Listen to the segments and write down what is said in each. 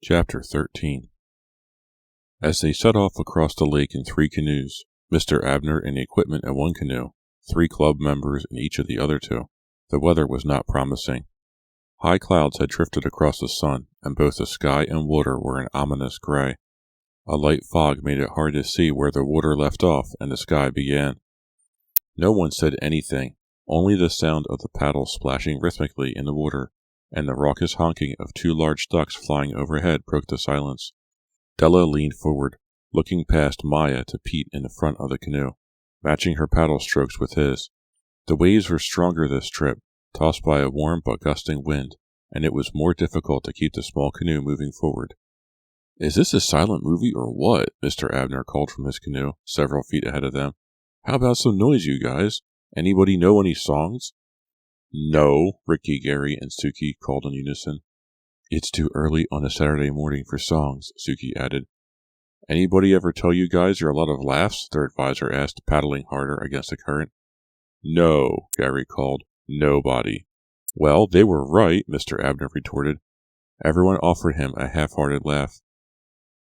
Chapter 13. As they set off across the lake in 3 canoes, Mr. Abner and the equipment in 1 canoe, 3 club members in each of the other 2, the weather was not promising. High clouds had drifted across the sun, and both the sky and water were an ominous gray. A light fog made it hard to see where the water left off and the sky began. No one said anything, only the sound of the paddles splashing rhythmically in the water, and the raucous honking of 2 large ducks flying overhead broke the silence. Della leaned forward, looking past Maya to Pete in the front of the canoe, matching her paddle strokes with his. The waves were stronger this trip, tossed by a warm but gusting wind, and it was more difficult to keep the small canoe moving forward. "Is this a silent movie or what?" Mr. Abner called from his canoe, several feet ahead of them. "How about some noise, you guys? Anybody know any songs?" "No," Ricky, Gary, and Suki called in unison. "It's too early on a Saturday morning for songs," Suki added. "Anybody ever tell you guys you're a lot of laughs?" their advisor asked, paddling harder against the current. "No," Gary called. "Nobody." "Well, they were right," Mr. Abner retorted. Everyone offered him a half-hearted laugh.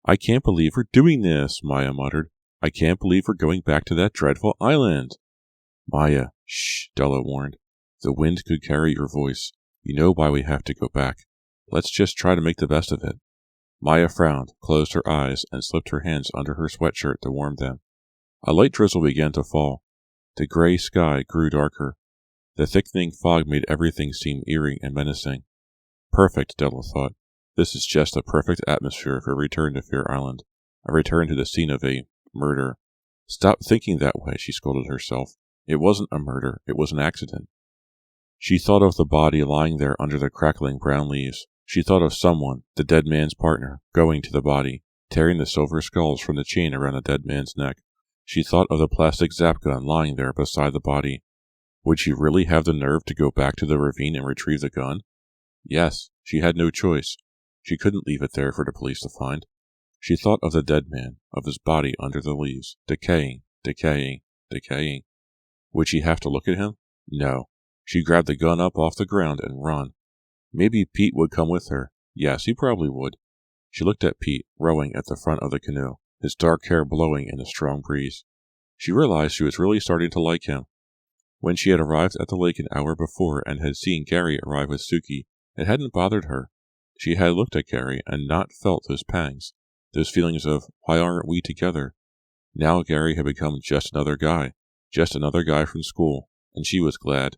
"I can't believe we're doing this," Maya muttered. "I can't believe we're going back to that dreadful island." "Maya, shh," Della warned. "The wind could carry your voice. You know why we have to go back. Let's just try to make the best of it." Maya frowned, closed her eyes, and slipped her hands under her sweatshirt to warm them. A light drizzle began to fall. The gray sky grew darker. The thickening fog made everything seem eerie and menacing. Perfect, Della thought. This is just a perfect atmosphere for a return to Fear Island, a return to the scene of a murder. "Stop thinking that way," she scolded herself. "It wasn't a murder, it was an accident." She thought of the body lying there under the crackling brown leaves. She thought of someone, the dead man's partner, going to the body, tearing the silver skulls from the chain around the dead man's neck. She thought of the plastic zap gun lying there beside the body. Would she really have the nerve to go back to the ravine and retrieve the gun? Yes, she had no choice. She couldn't leave it there for the police to find. She thought of the dead man, of his body under the leaves, decaying, decaying, decaying. Would she have to look at him? No. She grabbed the gun up off the ground and run. Maybe Pete would come with her. Yes, he probably would. She looked at Pete, rowing at the front of the canoe, his dark hair blowing in a strong breeze. She realized she was really starting to like him. When she had arrived at the lake an hour before and had seen Gary arrive with Suki, it hadn't bothered her. She had looked at Gary and not felt those pangs, those feelings of, why aren't we together? Now Gary had become just another guy from school, and she was glad.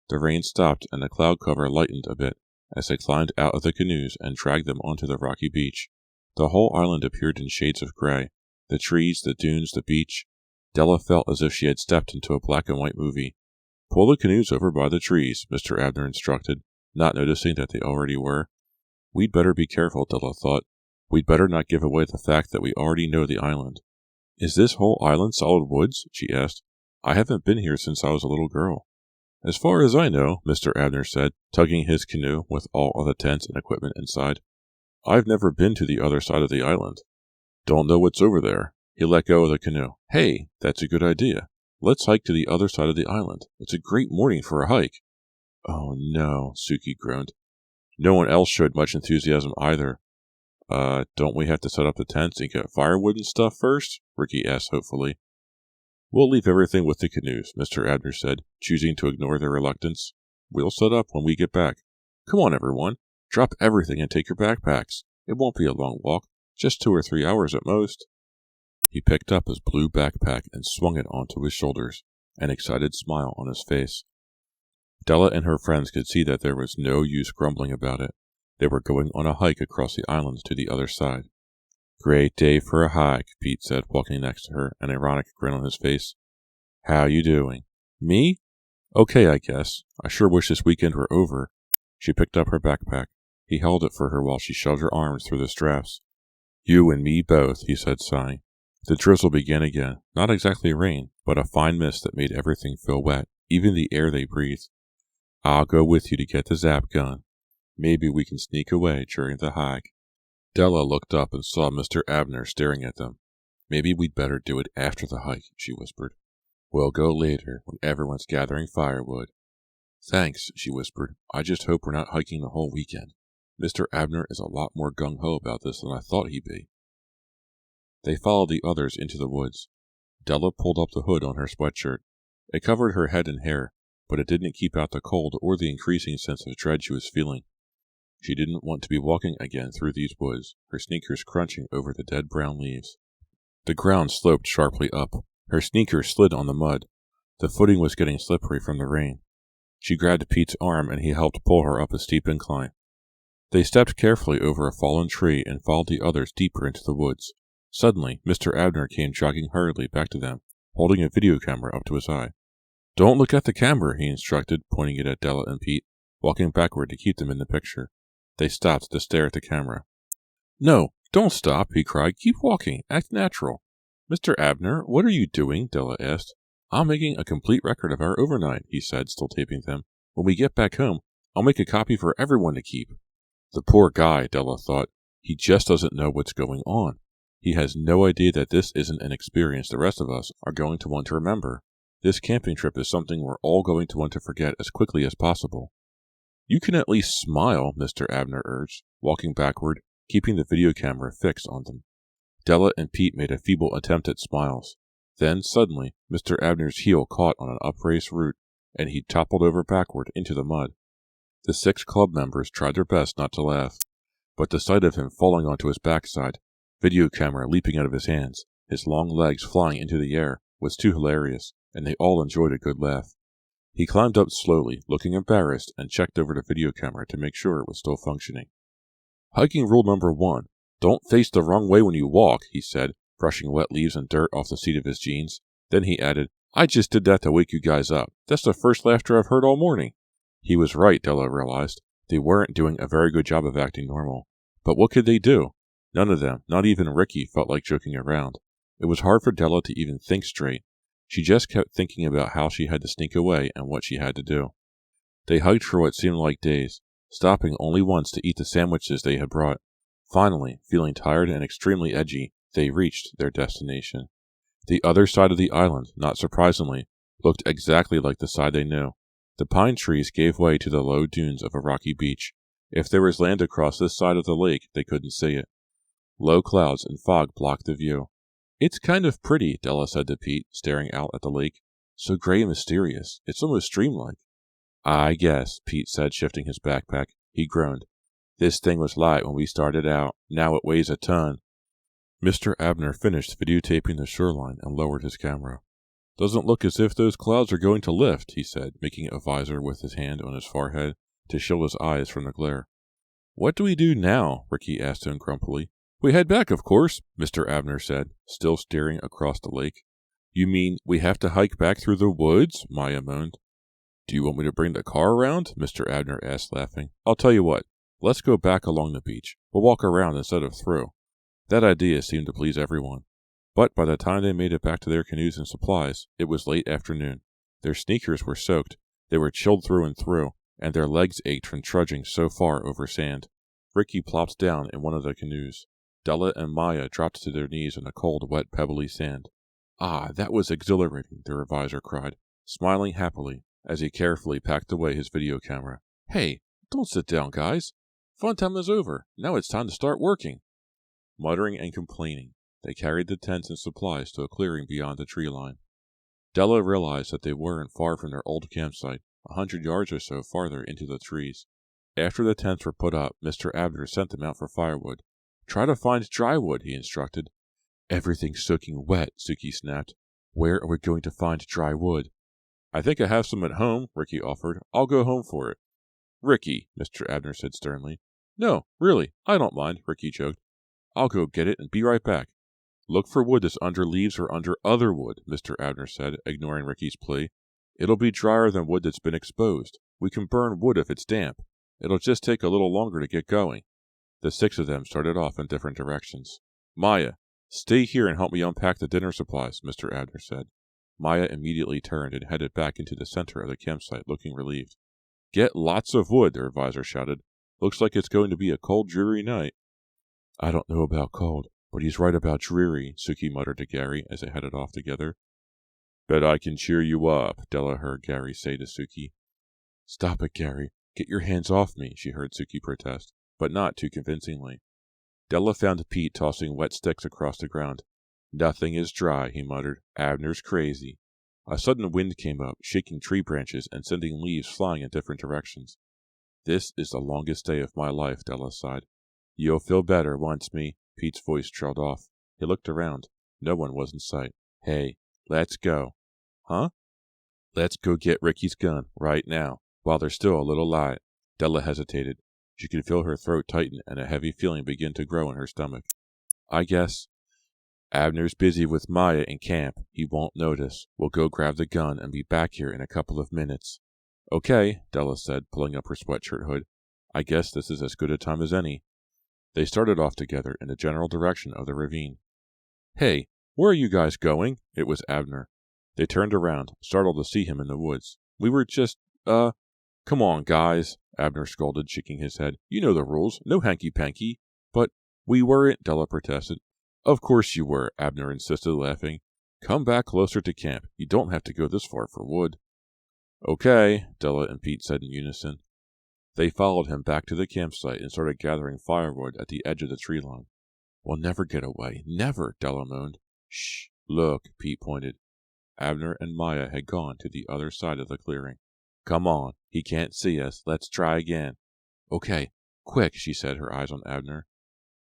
The rain stopped and the cloud cover lightened a bit as they climbed out of the canoes and dragged them onto the rocky beach. The whole island appeared in shades of gray. The trees, the dunes, the beach. Della felt as if she had stepped into a black and white movie. "Pull the canoes over by the trees," Mr. Abner instructed, not noticing that they already were. "We'd better be careful," Della thought. "We'd better not give away the fact that we already know the island." "Is this whole island solid woods?" she asked. "I haven't been here since I was a little girl." "As far as I know," Mr. Abner said, tugging his canoe with all of the tents and equipment inside. "I've never been to the other side of the island. Don't know what's over there." He let go of the canoe. "Hey, that's a good idea. Let's hike to the other side of the island. It's a great morning for a hike." "Oh no," Suki groaned. No one else showed much enthusiasm either. Don't we have to set up the tents and get firewood and stuff first?" Ricky asked hopefully. "We'll leave everything with the canoes," Mr. Abner said, choosing to ignore their reluctance. "We'll set up when we get back. Come on, everyone. Drop everything and take your backpacks. It won't be a long walk, just 2 or 3 hours at most." He picked up his blue backpack and swung it onto his shoulders, an excited smile on his face. Della and her friends could see that there was no use grumbling about it. They were going on a hike across the island to the other side. "Great day for a hike," Pete said, walking next to her, an ironic grin on his face. "How you doing?" "Me? Okay, I guess. I sure wish this weekend were over." She picked up her backpack. He held it for her while she shoved her arms through the straps. "You and me both," he said, sighing. The drizzle began again, not exactly rain, but a fine mist that made everything feel wet, even the air they breathed. "I'll go with you to get the zap gun. Maybe we can sneak away during the hike." Della looked up and saw Mr. Abner staring at them. "Maybe we'd better do it after the hike," she whispered. "We'll go later, when everyone's gathering firewood." "Thanks," she whispered. "I just hope we're not hiking the whole weekend." Mr. Abner is a lot more gung-ho about this than I thought he'd be. They followed the others into the woods. Della pulled up the hood on her sweatshirt. It covered her head and hair, but it didn't keep out the cold or the increasing sense of dread she was feeling. She didn't want to be walking again through these woods, her sneakers crunching over the dead brown leaves. The ground sloped sharply up. Her sneakers slid on the mud. The footing was getting slippery from the rain. She grabbed Pete's arm and he helped pull her up a steep incline. They stepped carefully over a fallen tree and followed the others deeper into the woods. Suddenly, Mr. Abner came jogging hurriedly back to them, holding a video camera up to his eye. "Don't look at the camera," he instructed, pointing it at Della and Pete, walking backward to keep them in the picture. They stopped to stare at the camera. "No, don't stop," he cried. "Keep walking. Act natural." "Mr. Abner, what are you doing?" Della asked. "I'm making a complete record of our overnight," he said, still taping them. "When we get back home, I'll make a copy for everyone to keep." The poor guy, Della thought. He just doesn't know what's going on. He has no idea that this isn't an experience the rest of us are going to want to remember. This camping trip is something we're all going to want to forget as quickly as possible. "You can at least smile," Mr. Abner urged, walking backward, keeping the video camera fixed on them. Della and Pete made a feeble attempt at smiles. Then, suddenly, Mr. Abner's heel caught on an upraised root, and he toppled over backward into the mud. The 6 club members tried their best not to laugh, but the sight of him falling onto his backside, video camera leaping out of his hands, his long legs flying into the air, was too hilarious, and they all enjoyed a good laugh. He climbed up slowly, looking embarrassed, and checked over the video camera to make sure it was still functioning. "Hiking rule number 1. Don't face the wrong way when you walk," he said, brushing wet leaves and dirt off the seat of his jeans. Then he added, "I just did that to wake you guys up. That's the first laughter I've heard all morning." He was right, Della realized. They weren't doing a very good job of acting normal. But what could they do? None of them, not even Ricky, felt like joking around. It was hard for Della to even think straight. She just kept thinking about how she had to sneak away and what she had to do. They hiked for what seemed like days, stopping only once to eat the sandwiches they had brought. Finally, feeling tired and extremely edgy, they reached their destination. The other side of the island, not surprisingly, looked exactly like the side they knew. The pine trees gave way to the low dunes of a rocky beach. If there was land across this side of the lake, they couldn't see it. Low clouds and fog blocked the view. "It's kind of pretty," Della said to Pete, staring out at the lake. "So gray and mysterious. It's almost dreamlike." "I guess," Pete said, shifting his backpack. He groaned. "This thing was light when we started out. Now it weighs a ton." Mr. Abner finished videotaping the shoreline and lowered his camera. "Doesn't look as if those clouds are going to lift," he said, making a visor with his hand on his forehead to shield his eyes from the glare. "What do we do now?" Ricky asked him grumpily. "We head back, of course," Mr. Abner said, still staring across the lake. "You mean we have to hike back through the woods?" Maya moaned. "Do you want me to bring the car around?" Mr. Abner asked, laughing. "I'll tell you what. Let's go back along the beach. We'll walk around instead of through." That idea seemed to please everyone. But by the time they made it back to their canoes and supplies, it was late afternoon. Their sneakers were soaked, they were chilled through and through, and their legs ached from trudging so far over sand. Ricky plopped down in one of the canoes. Della and Maya dropped to their knees in the cold, wet, pebbly sand. "Ah, that was exhilarating," the revisor cried, smiling happily as he carefully packed away his video camera. "Hey, don't sit down, guys. Fun time is over. Now it's time to start working." Muttering and complaining, they carried the tents and supplies to a clearing beyond the tree line. Della realized that they weren't far from their old campsite, 100 yards or so farther into the trees. After the tents were put up, Mr. Abner sent them out for firewood. "Try to find dry wood," he instructed. "Everything's soaking wet," Suki snapped. "Where are we going to find dry wood?" "I think I have some at home," Ricky offered. "I'll go home for it." "Ricky," Mr. Abner said sternly. "No, really, I don't mind," Ricky joked. "I'll go get it and be right back." "Look for wood that's under leaves or under other wood," Mr. Abner said, ignoring Ricky's plea. "It'll be drier than wood that's been exposed. We can burn wood if it's damp. It'll just take a little longer to get going." The 6 of them started off in different directions. "Maya, stay here and help me unpack the dinner supplies," Mr. Abner said. Maya immediately turned and headed back into the center of the campsite, looking relieved. "Get lots of wood," the revisor shouted. "Looks like it's going to be a cold, dreary night." "I don't know about cold, but he's right about dreary," Suki muttered to Gary as they headed off together. "Bet I can cheer you up," Della heard Gary say to Suki. "Stop it, Gary. Get your hands off me," she heard Suki protest. but not too convincingly. Della found Pete tossing wet sticks across the ground. "Nothing is dry," he muttered. "Abner's crazy." A sudden wind came up, shaking tree branches and sending leaves flying in different directions. "This is the longest day of my life," Della sighed. "You'll feel better once me." Pete's voice trailed off. He looked around. No one was in sight. "Hey, let's go." "Huh?" "Let's go get Ricky's gun, right now, while there's still a little light." Della hesitated. She could feel her throat tighten and a heavy feeling begin to grow in her stomach. "I guess Abner's busy with Maya in camp. He won't notice. We'll go grab the gun and be back here in a couple of minutes." "Okay," Della said, pulling up her sweatshirt hood. "I guess this is as good a time as any." They started off together in the general direction of the ravine. "Hey, where are you guys going?" It was Abner. They turned around, startled to see him in the woods. "We were just, Come on, guys," Abner scolded, shaking his head. "You know the rules. No hanky-panky." "But we weren't," Della protested. "Of course you were," Abner insisted, laughing. "Come back closer to camp. You don't have to go this far for wood." "Okay," Della and Pete said in unison. They followed him back to the campsite and started gathering firewood at the edge of the tree line. "We'll never get away. Never," Della moaned. "Shh. Look," Pete pointed. Abner and Maya had gone to the other side of the clearing. "Come on. He can't see us. Let's try again." "Okay. Quick," she said, her eyes on Abner.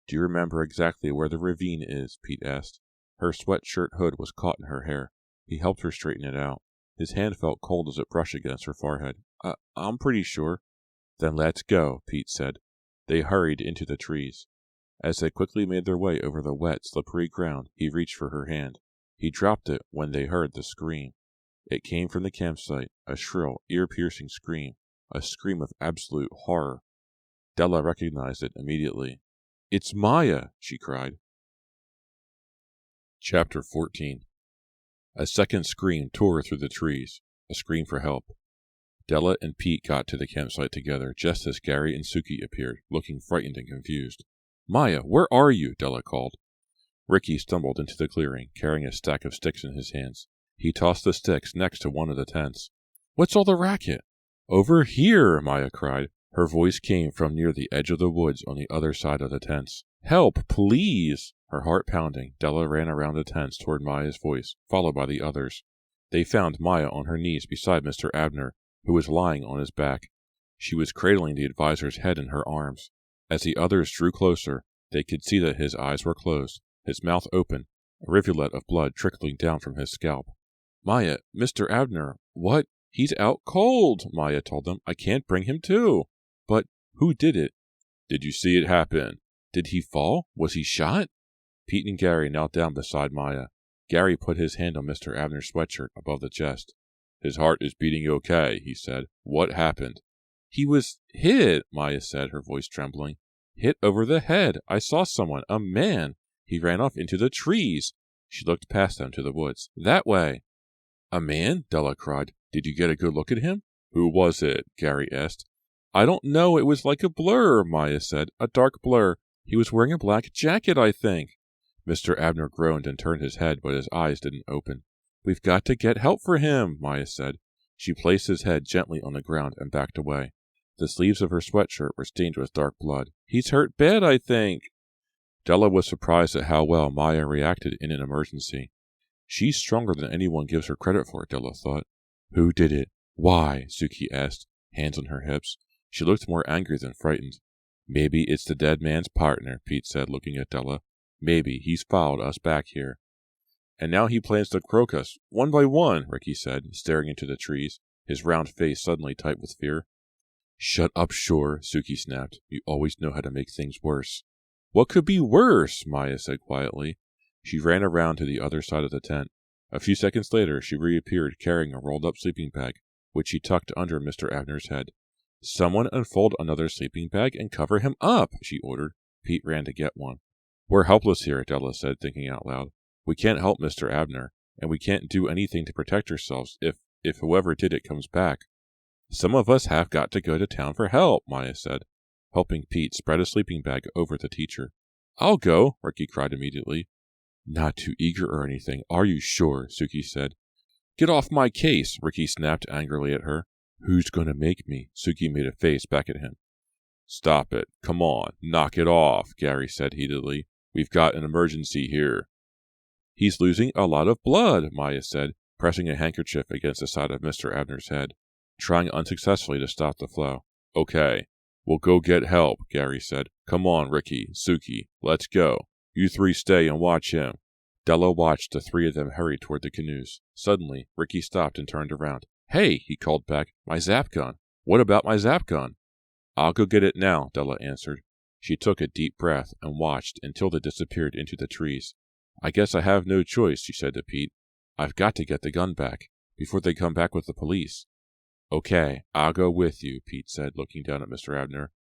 "Do you remember exactly where the ravine is?" Pete asked. Her sweatshirt hood was caught in her hair. He helped her straighten it out. His hand felt cold as it brushed against her forehead. I'm pretty sure." "Then let's go," Pete said. They hurried into the trees. As they quickly made their way over the wet, slippery ground, he reached for her hand. He dropped it when they heard the scream. It came from the campsite, a shrill, ear-piercing scream, a scream of absolute horror. Della recognized it immediately. "It's Maya!" she cried. Chapter 14. A second scream tore through the trees, a scream for help. Della and Pete got to the campsite together just as Gary and Suki appeared, looking frightened and confused. "Maya, where are you?" Della called. Ricky stumbled into the clearing, carrying a stack of sticks in his hands. He tossed the sticks next to one of the tents. "What's all the racket?" "Over here!" Maya cried. Her voice came from near the edge of the woods on the other side of the tents. "Help, please!" Her heart pounding, Della ran around the tents toward Maya's voice, followed by the others. They found Maya on her knees beside Mr. Abner, who was lying on his back. She was cradling the advisor's head in her arms. As the others drew closer, they could see that his eyes were closed, his mouth open, a rivulet of blood trickling down from his scalp. "Maya, Mr. Abner, what? He's out cold," Maya told them. "I can't bring him to." "But who did it?" "Did you see it happen?" "Did he fall? Was he shot?" Pete and Gary knelt down beside Maya. Gary put his hand on Mr. Abner's sweatshirt above the chest. "His heart is beating okay," he said. "What happened?" "He was hit," Maya said, her voice trembling. "Hit over the head. I saw someone, a man. He ran off into the trees." She looked past them to the woods. "That way." "A man?" Della cried. "Did you get a good look at him?" "Who was it?" Gary asked. "I don't know. It was like a blur," Maya said. "A dark blur. He was wearing a black jacket, I think." Mr. Abner groaned and turned his head, but his eyes didn't open. "We've got to get help for him," Maya said. She placed his head gently on the ground and backed away. The sleeves of her sweatshirt were stained with dark blood. "He's hurt bad, I think." Della was surprised at how well Maya reacted in an emergency. She's stronger than anyone gives her credit for, Della thought. "Who did it? Why?" Suki asked, hands on her hips. She looked more angry than frightened. "Maybe it's the dead man's partner," Pete said, looking at Della. "Maybe he's followed us back here." "And now he plans to croak us, one by one," Ricky said, staring into the trees, his round face suddenly tight with fear. "Shut up, Shore," Suki snapped. "You always know how to make things worse." "What could be worse?" Maya said quietly. She ran around to the other side of the tent. A few seconds later, she reappeared carrying a rolled-up sleeping bag, which she tucked under Mr. Abner's head. "Someone unfold another sleeping bag and cover him up," she ordered. Pete ran to get one. "We're helpless here," Della said, thinking out loud. "We can't help Mr. Abner, and we can't do anything to protect ourselves if whoever did it comes back." "Some of us have got to go to town for help," Maya said, helping Pete spread a sleeping bag over the teacher. "I'll go," Ricky cried immediately. "Not too eager or anything, are you sure?" Suki said. "Get off my case," Ricky snapped angrily at her. "Who's going to make me?" Suki made a face back at him. Stop it. Come on. Knock it off, Gary said heatedly. We've got an emergency here. He's losing a lot of blood, Maya said, pressing a handkerchief against the side of Mr. Abner's head, trying unsuccessfully to stop the flow. Okay. We'll go get help, Gary said. Come on, Ricky, Suki, let's go. You three stay and watch him. Della watched the three of them hurry toward the canoes. Suddenly, Ricky stopped and turned around. Hey, he called back, my zap gun. What about my zap gun? I'll go get it now, Della answered. She took a deep breath and watched until they disappeared into the trees. I guess I have no choice, she said to Pete. I've got to get the gun back, before they come back with the police. Okay, I'll go with you, Pete said, looking down at Mr. Abner.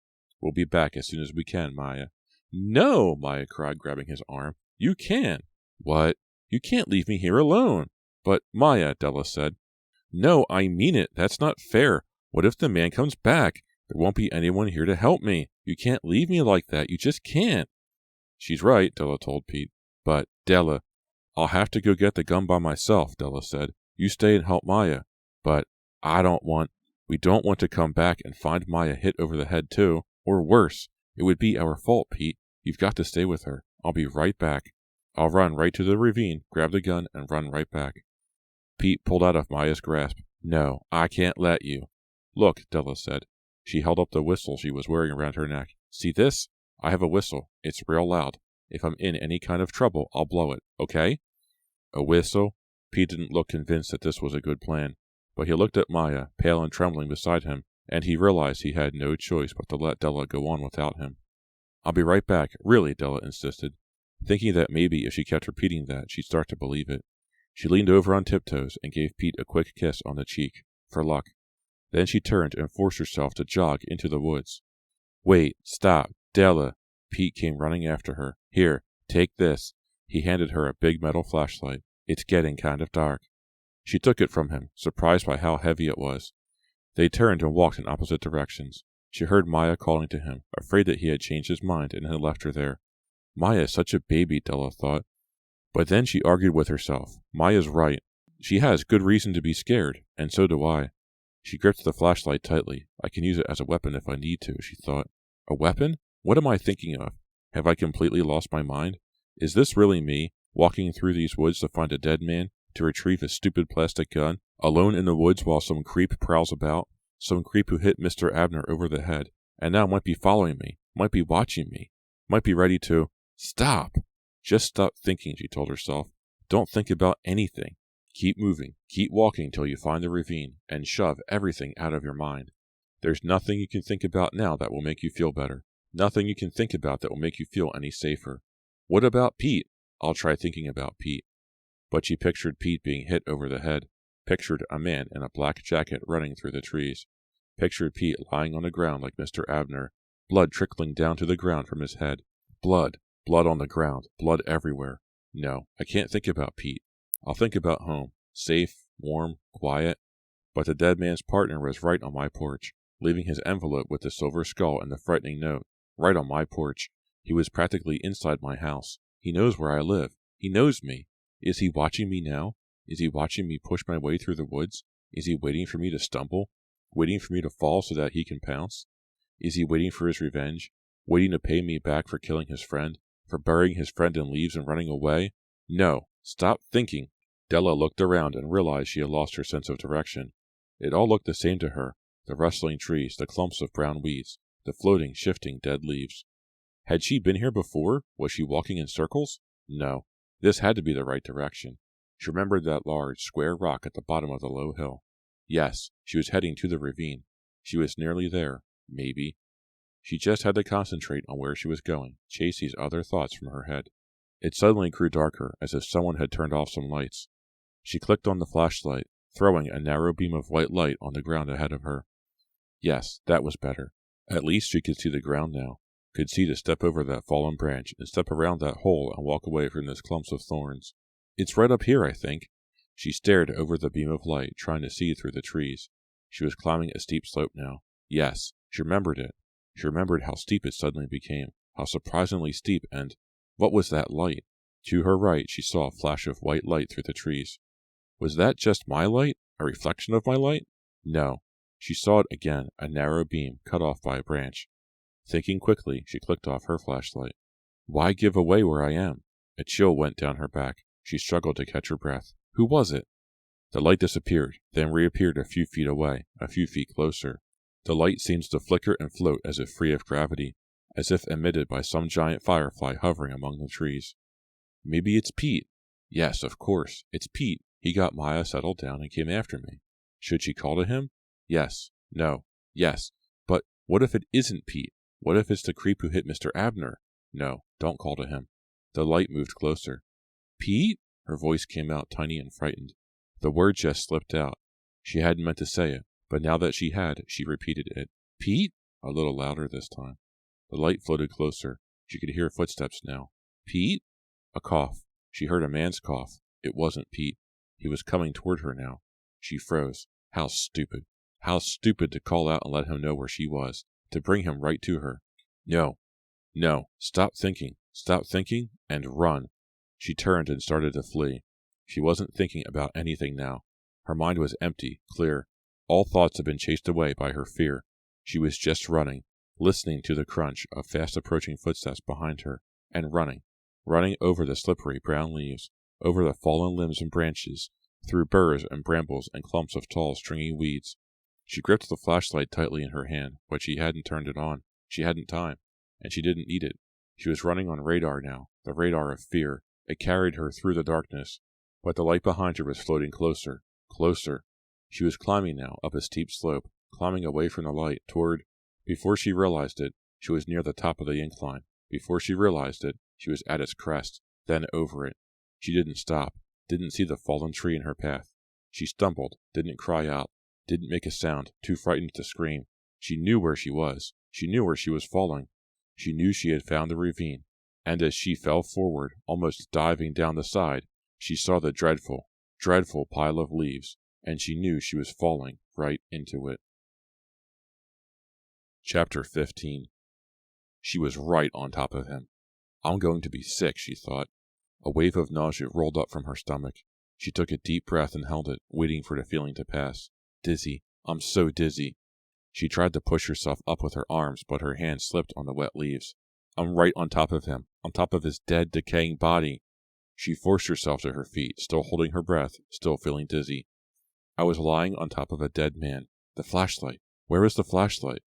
We'll be back as soon as we can, Maya. No, Maya cried, grabbing his arm. You can't. What? You can't leave me here alone. But, Maya, Della said. No, I mean it. That's not fair. What if the man comes back? There won't be anyone here to help me. You can't leave me like that. You just can't. She's right, Della told Pete. But, Della, I'll have to go get the gun by myself, Della said. You stay and help Maya. But we don't want to come back and find Maya hit over the head too. Or worse. It would be our fault, Pete. You've got to stay with her. I'll be right back. I'll run right to the ravine, grab the gun, and run right back. Pete pulled out of Maya's grasp. No, I can't let you. Look, Della said. She held up the whistle she was wearing around her neck. See this? I have a whistle. It's real loud. If I'm in any kind of trouble, I'll blow it, okay? A whistle? Pete didn't look convinced that this was a good plan, but he looked at Maya, pale and trembling beside him, and he realized he had no choice but to let Della go on without him. I'll be right back, really, Della insisted, thinking that maybe if she kept repeating that, she'd start to believe it. She leaned over on tiptoes and gave Pete a quick kiss on the cheek, for luck. Then she turned and forced herself to jog into the woods. Wait, stop, Della! Pete came running after her. Here, take this. He handed her a big metal flashlight. It's getting kind of dark. She took it from him, surprised by how heavy it was. They turned and walked in opposite directions. She heard Maya calling to him, afraid that he had changed his mind and had left her there. Maya is such a baby, Della thought. But then she argued with herself. Maya's right. She has good reason to be scared, and so do I. She gripped the flashlight tightly. I can use it as a weapon if I need to, she thought. A weapon? What am I thinking of? Have I completely lost my mind? Is this really me, walking through these woods to find a dead man, to retrieve a stupid plastic gun, alone in the woods while some creep prowls about, some creep who hit Mr. Abner over the head, and now might be following me, might be watching me, might be ready to... Stop! Just stop thinking, she told herself. Don't think about anything. Keep moving, keep walking till you find the ravine, and shove everything out of your mind. There's nothing you can think about now that will make you feel better. Nothing you can think about that will make you feel any safer. What about Pete? I'll try thinking about Pete. But she pictured Pete being hit over the head, pictured a man in a black jacket running through the trees, pictured Pete lying on the ground like Mr. Abner, blood trickling down to the ground from his head. Blood on the ground, blood everywhere. No, I can't think about Pete. I'll think about home, safe, warm, quiet. But the dead man's partner was right on my porch, leaving his envelope with the silver skull and the frightening note, right on my porch. He was practically inside my house. He knows where I live. He knows me. Is he watching me now? Is he watching me push my way through the woods? Is he waiting for me to stumble? Waiting for me to fall so that he can pounce? Is he waiting for his revenge? Waiting to pay me back for killing his friend? For burying his friend in leaves and running away? No. Stop thinking. Della looked around and realized she had lost her sense of direction. It all looked the same to her. The rustling trees, the clumps of brown weeds, the floating, shifting dead leaves. Had she been here before? Was she walking in circles? No. This had to be the right direction. She remembered that large, square rock at the bottom of the low hill. Yes, she was heading to the ravine. She was nearly there, maybe. She just had to concentrate on where she was going, chase these other thoughts from her head. It suddenly grew darker, as if someone had turned off some lights. She clicked on the flashlight, throwing a narrow beam of white light on the ground ahead of her. Yes, that was better. At least she could see the ground now, could see to step over that fallen branch and step around that hole and walk away from those clumps of thorns. It's right up here, I think. She stared over the beam of light, trying to see through the trees. She was climbing a steep slope now. Yes, she remembered it. She remembered how steep it suddenly became, how surprisingly steep, and what was that light? To her right she saw a flash of white light through the trees. Was that just my light? A reflection of my light? No. She saw it again, a narrow beam cut off by a branch. Thinking quickly, she clicked off her flashlight. Why give away where I am? A chill went down her back. She struggled to catch her breath. Who was it? The light disappeared, then reappeared a few feet away, a few feet closer. The light seemed to flicker and float as if free of gravity, as if emitted by some giant firefly hovering among the trees. Maybe it's Pete. Yes, of course, it's Pete. He got Maya settled down and came after me. Should she call to him? Yes. No. Yes. But what if it isn't Pete? What if it's the creep who hit Mr. Abner? No, don't call to him. The light moved closer. Pete? Her voice came out tiny and frightened. The word just slipped out. She hadn't meant to say it, but now that she had, she repeated it. Pete? A little louder this time. The light floated closer. She could hear footsteps now. Pete? A cough. She heard a man's cough. It wasn't Pete. He was coming toward her now. She froze. How stupid. How stupid to call out and let him know where she was, to bring him right to her. No. No. Stop thinking, and run. She turned and started to flee. She wasn't thinking about anything now. Her mind was empty, clear. All thoughts had been chased away by her fear. She was just running, listening to the crunch of fast-approaching footsteps behind her, and running over the slippery brown leaves, over the fallen limbs and branches, through burrs and brambles and clumps of tall, stringy weeds. She gripped the flashlight tightly in her hand, but she hadn't turned it on. She hadn't time, and she didn't need it. She was running on radar now, the radar of fear. It carried her through the darkness, but the light behind her was floating closer, closer. She was climbing now up a steep slope, climbing away from the light toward... Before she realized it, she was near the top of the incline. Before she realized it, she was at its crest, then over it. She didn't stop, didn't see the fallen tree in her path. She stumbled, didn't cry out, didn't make a sound, too frightened to scream. She knew where she was. She knew where she was falling. She knew she had found the ravine, and as she fell forward, almost diving down the side, she saw the dreadful, dreadful pile of leaves, and she knew she was falling right into it. Chapter 15. She was right on top of him. I'm going to be sick, she thought. A wave of nausea rolled up from her stomach. She took a deep breath and held it, waiting for the feeling to pass. Dizzy. I'm so dizzy. She tried to push herself up with her arms, but her hand slipped on the wet leaves. I'm right on top of him, on top of his dead, decaying body. She forced herself to her feet, still holding her breath, still feeling dizzy. I was lying on top of a dead man. The flashlight. Where is the flashlight?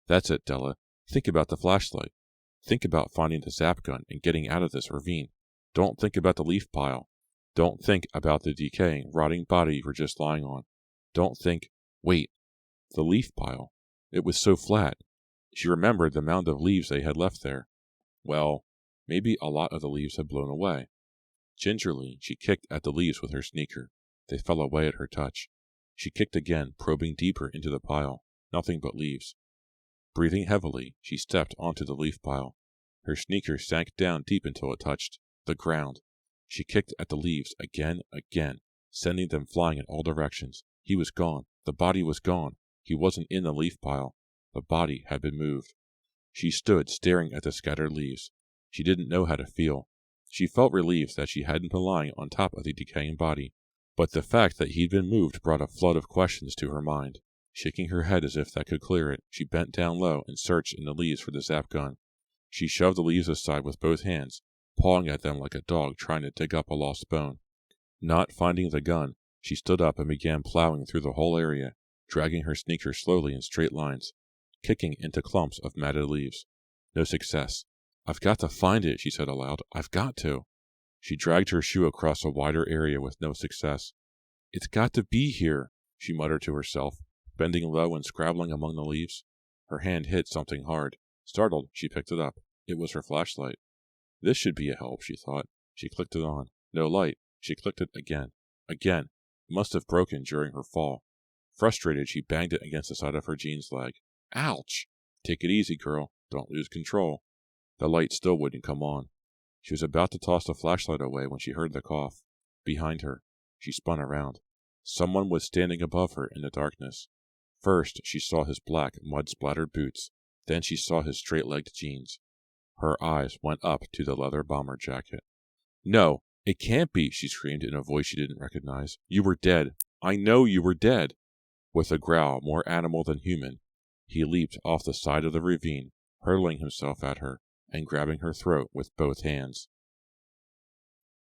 That's it, Della. Think about the flashlight. Think about finding the zap gun and getting out of this ravine. Don't think about the leaf pile. Don't think about the decaying, rotting body you were just lying on. Don't think... Wait. The leaf pile. It was so flat. She remembered the mound of leaves they had left there. Well, maybe a lot of the leaves had blown away. Gingerly, she kicked at the leaves with her sneaker. They fell away at her touch. She kicked again, probing deeper into the pile. Nothing but leaves. Breathing heavily, she stepped onto the leaf pile. Her sneaker sank down deep until it touched the ground. She kicked at the leaves again, sending them flying in all directions. He was gone. The body was gone. He wasn't in the leaf pile. The body had been moved. She stood staring at the scattered leaves. She didn't know how to feel. She felt relieved that she hadn't been lying on top of the decaying body, but the fact that he'd been moved brought a flood of questions to her mind. Shaking her head as if that could clear it, she bent down low and searched in the leaves for the zap gun. She shoved the leaves aside with both hands, pawing at them like a dog trying to dig up a lost bone. Not finding the gun, she stood up and began plowing through the whole area, dragging her sneaker slowly in straight lines, kicking into clumps of matted leaves. No success. I've got to find it, she said aloud. I've got to. She dragged her shoe across a wider area with no success. It's got to be here, she muttered to herself, bending low and scrabbling among the leaves. Her hand hit something hard. Startled, she picked it up. It was her flashlight. This should be a help, she thought. She clicked it on. No light. She clicked it again. Again. It must have broken during her fall. Frustrated, she banged it against the side of her jeans leg. Ouch! Take it easy, girl. Don't lose control. The light still wouldn't come on. She was about to toss the flashlight away when she heard the cough. Behind her. She spun around. Someone was standing above her in the darkness. First, she saw his black, mud-splattered boots. Then she saw his straight-legged jeans. Her eyes went up to the leather bomber jacket. No, it can't be, she screamed in a voice she didn't recognize. You were dead. I know you were dead. With a growl more animal than human, he leaped off the side of the ravine, hurling himself at her and grabbing her throat with both hands.